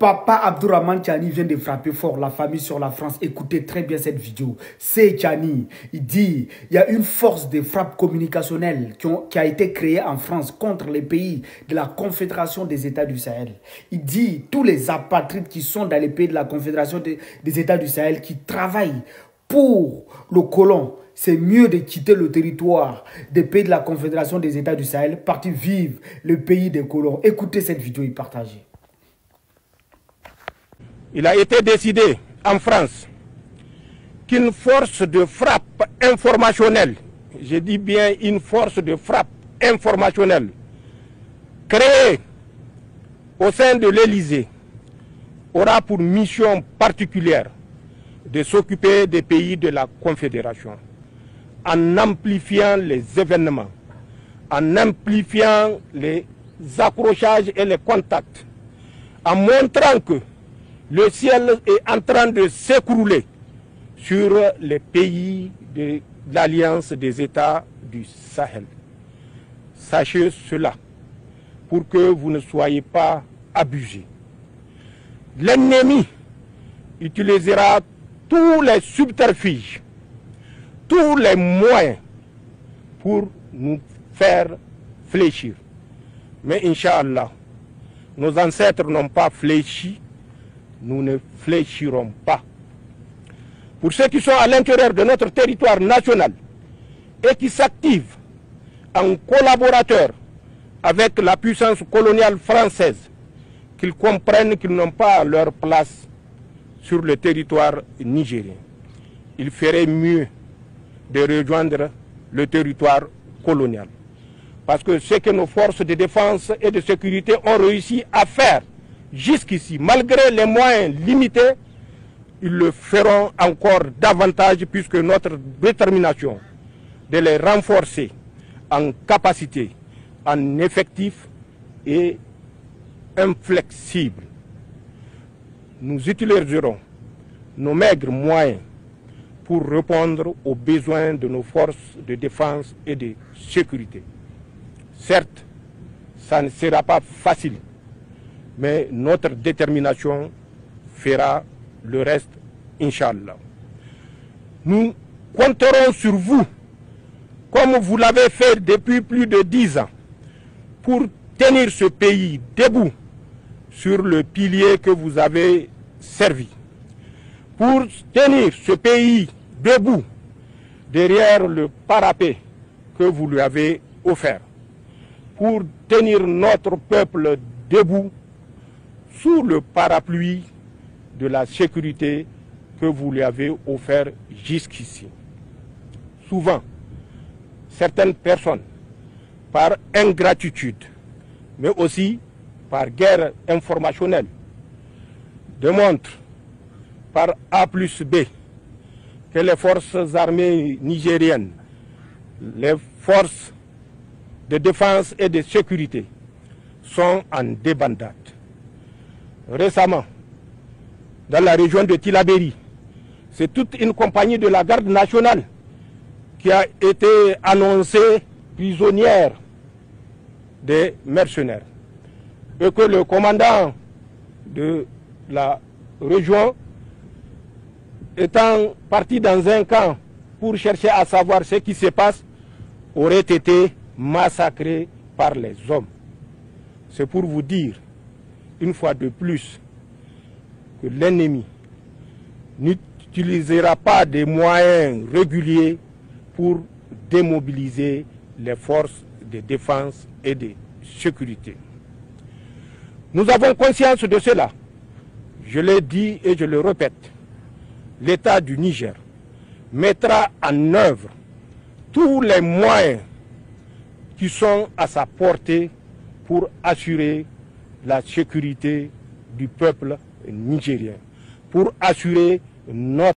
Papa Abdourahmane Tchani vient de frapper fort la famille sur la France. Écoutez très bien cette vidéo. C'est Tchani. Il dit il y a une force de frappe communicationnelle qui a été créée en France contre les pays de la Confédération des États du Sahel. Il dit tous les apatrides qui sont dans les pays de la Confédération des États du Sahel qui travaillent pour le colon. C'est mieux de quitter le territoire des pays de la Confédération des États du Sahel, partir vivre le pays des colons. Écoutez cette vidéo et partagez. Il a été décidé en France qu'une force de frappe informationnelle, je dis bien une force de frappe informationnelle, créée au sein de l'Élysée, aura pour mission particulière de s'occuper des pays de la Confédération, en amplifiant les événements, en amplifiant les accrochages et les contacts, en montrant que le ciel est en train de s'écrouler sur les pays de l'Alliance des États du Sahel. Sachez cela pour que vous ne soyez pas abusés. L'ennemi utilisera tous les subterfuges, tous les moyens pour nous faire fléchir. Mais Inch'Allah, nos ancêtres n'ont pas fléchi, nous ne fléchirons pas. Pour ceux qui sont à l'intérieur de notre territoire national et qui s'activent en collaborateurs avec la puissance coloniale française, qu'ils comprennent qu'ils n'ont pas leur place sur le territoire nigérien. Il ferait mieux de rejoindre le territoire colonial. Parce que ce que nos forces de défense et de sécurité ont réussi à faire jusqu'ici, malgré les moyens limités, ils le feront encore davantage puisque notre détermination de les renforcer en capacité, en effectif est inflexible. Nous utiliserons nos maigres moyens pour répondre aux besoins de nos forces de défense et de sécurité. Certes, ça ne sera pas facile, mais notre détermination fera le reste, Inch'Allah. Nous compterons sur vous, comme vous l'avez fait depuis plus de 10 ans, pour tenir ce pays debout sur le pilier que vous avez servi, pour tenir ce pays debout derrière le parapet que vous lui avez offert, pour tenir notre peuple debout sous le parapluie de la sécurité que vous lui avez offert jusqu'ici. Souvent, certaines personnes, par ingratitude, mais aussi par guerre informationnelle, démontrent par A plus B que les forces armées nigériennes, les forces de défense et de sécurité sont en débandade. Récemment, dans la région de Tillabéri, c'est toute une compagnie de la garde nationale qui a été annoncée prisonnière des mercenaires. Et que le commandant de la région, étant parti dans un camp pour chercher à savoir ce qui se passe, aurait été massacré par les hommes. C'est pour vous dire, une fois de plus, que l'ennemi n'utilisera pas des moyens réguliers pour démobiliser les forces de défense et de sécurité. Nous avons conscience de cela. Je l'ai dit et je le répète. L'État du Niger mettra en œuvre tous les moyens qui sont à sa portée pour assurer la sécurité du peuple nigérien, pour assurer notre